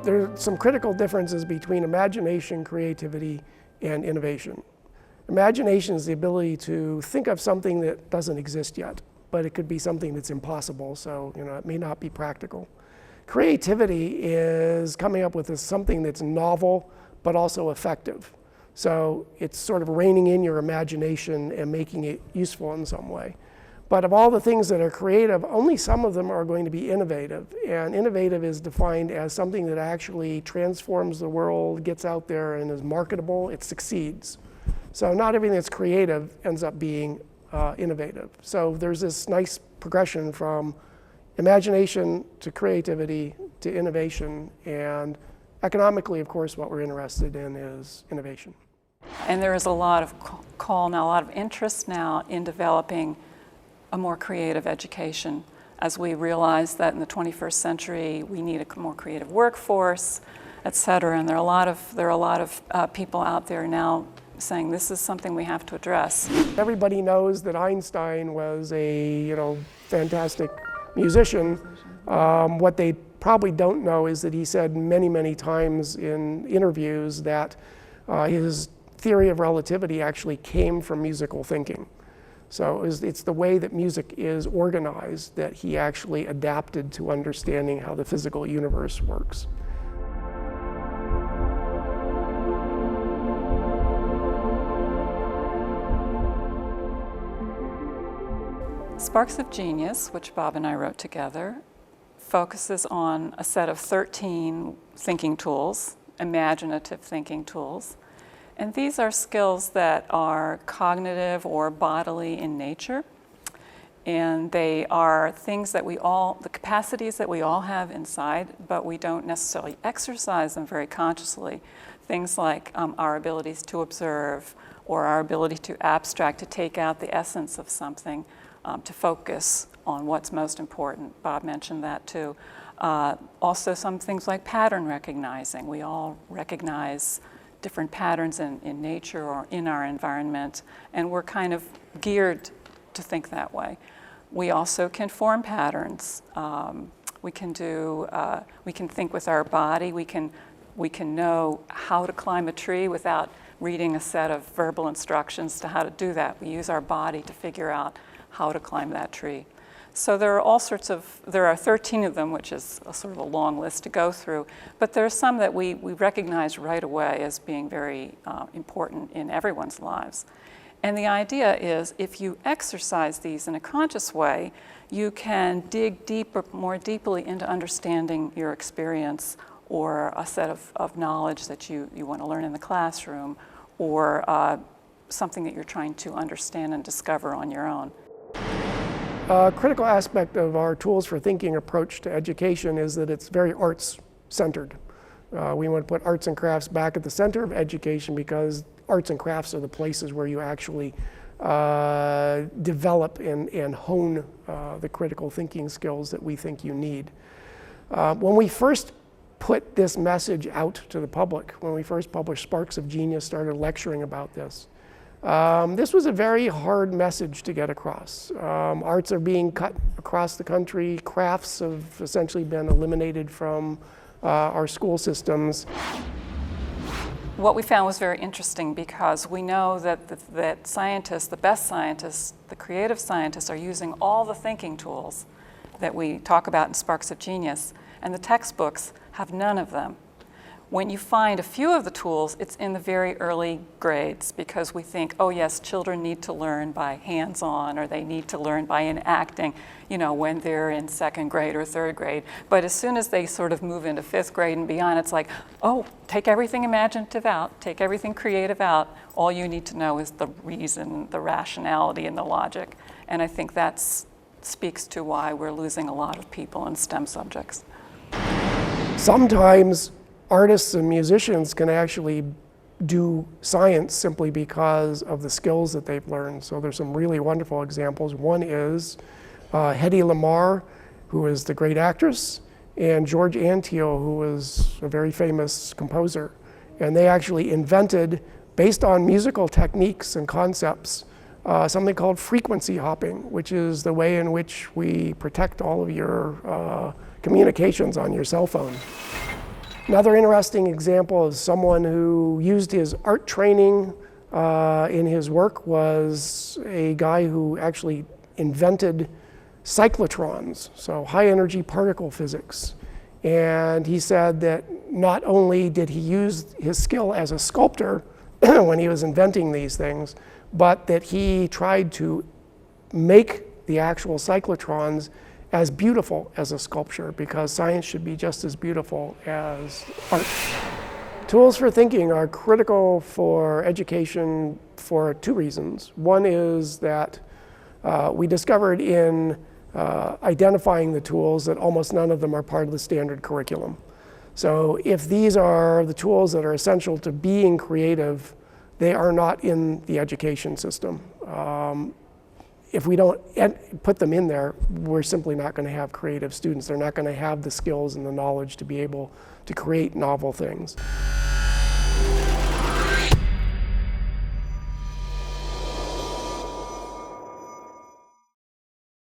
There are some critical differences between imagination, creativity, and innovation. Imagination is the ability to think of something that doesn't exist yet, but it could be something that's impossible, so it may not be practical. Creativity is coming up with something that's novel, but also effective. So it's sort of reining in your imagination and making it useful in some way. But of all the things that are creative, only some of them are going to be innovative. And innovative is defined as something that actually transforms the world, gets out there and is marketable, it succeeds. So not everything that's creative ends up being innovative. So there's this nice progression from imagination to creativity to innovation. And economically, of course, what we're interested in is innovation. And there is a lot of call now, a lot of interest now in developing a more creative education, as we realize that in the 21st century we need a more creative workforce, et cetera. And there are a lot of people out there now saying this is something we have to address. Everybody knows that Einstein was a fantastic musician. What they probably don't know is that he said many, many times in interviews that his theory of relativity actually came from musical thinking. So it's the way that music is organized that he actually adapted to understanding how the physical universe works. Sparks of Genius, which Bob and I wrote together, focuses on a set of 13 thinking tools, imaginative thinking tools. And these are skills that are cognitive or bodily in nature. And they are things that the capacities that we all have inside, but we don't necessarily exercise them very consciously. Things like our abilities to observe, or our ability to abstract, to take out the essence of something, to focus on what's most important. Bob mentioned that too. Also some things like pattern recognizing. We all recognize different patterns in nature or in our environment, and we're kind of geared to think that way. We also can form patterns. We can think with our body. We can know how to climb a tree without reading a set of verbal instructions to how to do that. We use our body to figure out how to climb that tree. So there are 13 of them, which is a sort of a long list to go through, but there are some that we recognize right away as being very important in everyone's lives. And the idea is if you exercise these in a conscious way, you can dig more deeply into understanding your experience or a set of knowledge that you want to learn in the classroom, or something that you're trying to understand and discover on your own. A critical aspect of our tools for thinking approach to education is that it's very arts-centered. We want to put arts and crafts back at the center of education because arts and crafts are the places where you actually develop and hone the critical thinking skills that we think you need. When we first put this message out to the public, when we first published Sparks of Genius, started lecturing about this, this was a very hard message to get across. Arts are being cut across the country. Crafts have essentially been eliminated from our school systems. What we found was very interesting because we know that scientists, the best scientists, the creative scientists, are using all the thinking tools that we talk about in Sparks of Genius, and the textbooks have none of them. When you find a few of the tools, it's in the very early grades because we think, oh yes, children need to learn by hands-on, or they need to learn by enacting, when they're in second grade or third grade. But as soon as they sort of move into fifth grade and beyond, it's like, oh, take everything imaginative out, take everything creative out. All you need to know is the reason, the rationality, and the logic. And I think that speaks to why we're losing a lot of people in STEM subjects. Sometimes artists and musicians can actually do science simply because of the skills that they've learned. So there's some really wonderful examples. One is Hedy Lamarr, who is the great actress, and George Antheil, who was a very famous composer. And they actually invented, based on musical techniques and concepts, something called frequency hopping, which is the way in which we protect all of your communications on your cell phone. Another interesting example is someone who used his art training in his work was a guy who actually invented cyclotrons, so high energy particle physics. And he said that not only did he use his skill as a sculptor when he was inventing these things, but that he tried to make the actual cyclotrons as beautiful as a sculpture, because science should be just as beautiful as art. Tools for thinking are critical for education for two reasons. One is that we discovered in identifying the tools that almost none of them are part of the standard curriculum. So if these are the tools that are essential to being creative, they are not in the education system. If we don't put them in there, we're simply not going to have creative students. They're not going to have the skills and the knowledge to be able to create novel things.